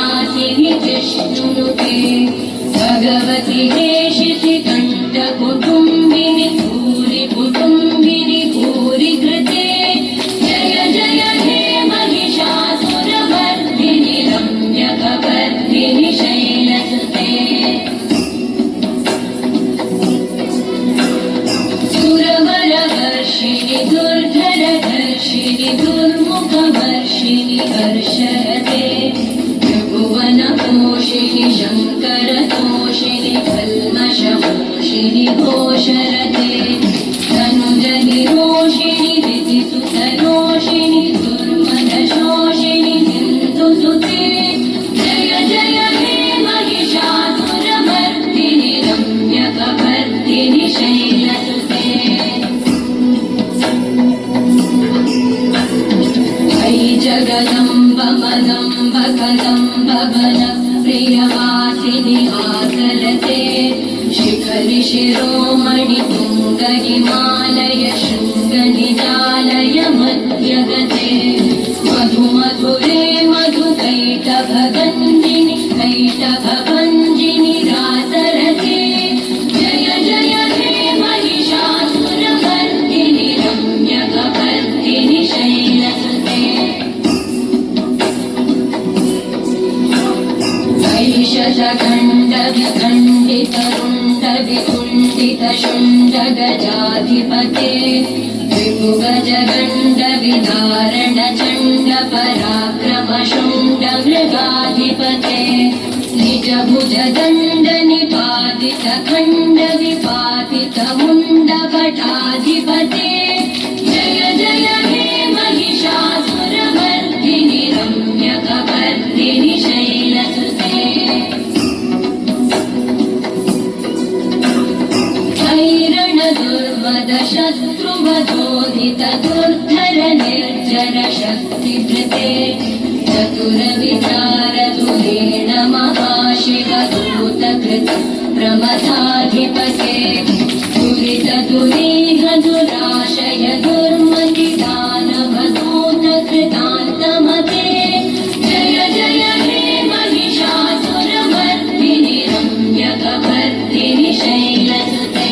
विलासिनि विष्णुनुते भगवति हेशिति कण्ठकुटुम्बिनि भूरि कुटुम्बिनि भूरि कृते जय जय हे महिषासुरमर्दिनि रम्यकपर्दिनि शैलसुते सुरवरवर्षिणि दुर्धरधर्षिणि दुर्मुखवर्षिणि हर्षरते त्रिभुवनपोषिणि शङ्करतोषिणि कल्मषमोषिणि घोषरते तनुजनिरोषिणि विधिसुतरोषिणि दुर्मदशोषिणि सिन्धुसुते जय जय हे महिषासुरमर्दिनि रम्यकपर्दिनि शैलसुते अयि जगदम्ब मदम्ब कदम्ब बल प्रियवासिनि आसलते शिखरि शिरोमणि तुङ्ग हिमालय शृङ्गनिजालय मध्यगते मधु मधुरे मधुकैटभगञ्जिनि कैटभभञ्जिनि रासरते जय जय हे महिषासुरमर्दिनि रम्यकपर्दिनि शैलसुते ऐषधखण्डविखण्डितरुण्डविकुण्डितशुण्डगजाधिपते त्रिभुवजगण्डविदारणचण्ड पराक्रमशुण्डमृगाधिपते निजभुजदण्डनिपातितखण्डविपातितमुण्डभटाधिपते जय जय हे महिषासुरमर्दिनि रम्यकपर्दिनि शैलसुते शत्रुवधोदित दुर्धर निर्जर शक्तिभृते चतुरविचारधुरेण महाशिवदूतकृत प्रमथाधिपते दुरितदुरीह दुराशय दुर्मतिदानवदूतकृतान्तमते जय जय हे महिषासुरमर्दिनि रम्यकपर्दिनि शैलसुते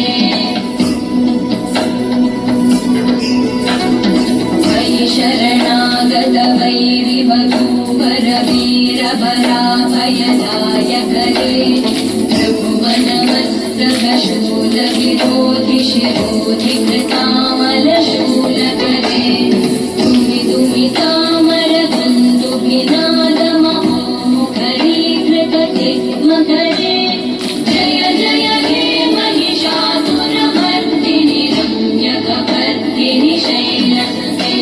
शरणागत वैरिवधूवर वीरबलाभयदायक रे त्रिभुवनमस्तकशूलविरोधि शिरोधि कृतामलशूलक रे दुमि दुमितामर बन्धुभिनादमहोमुखरीकृत मकरे जय जय हे महिषासुरमर्दिनि रम्यकपर्दिनि शैलसुते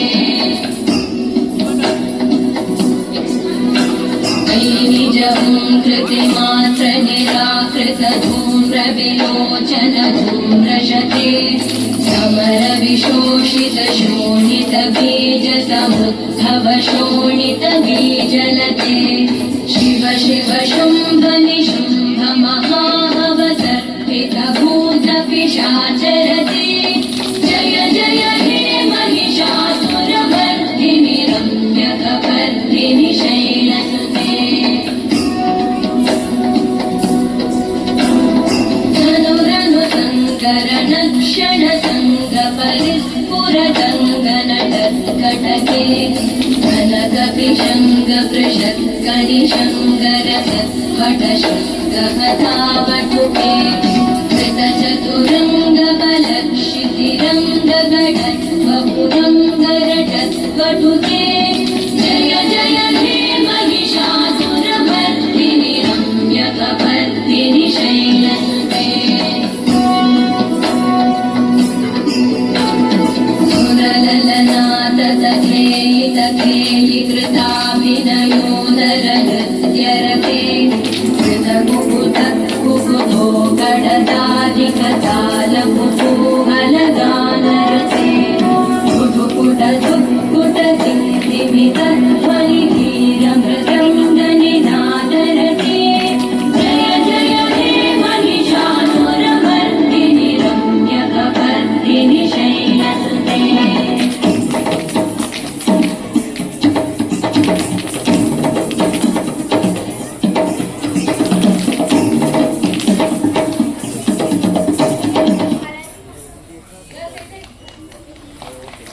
कृतिमात्र निराकृत धूम्र विलोचन धूम्रशते समर विशोषित शोणित बीज समुद्भव शोणित बीजलते शिव शिव शुम्भ निशुम्भ महाहव सर्पित भूत पिशाचरते जय जय हे महिषासुरमर्दिनि रम्यकपर्दिनि शैलसुते नक्षण संग परिस्फुरदङ्गनटत्कटके कनकपिशङ्ग पृषत्कणिशङ्गर सत्पटशङ्गकथावटुके कृतचतुरङ्ग बलक्षितिरङ्ग गडत्वपुरङ्गरटत्वटुके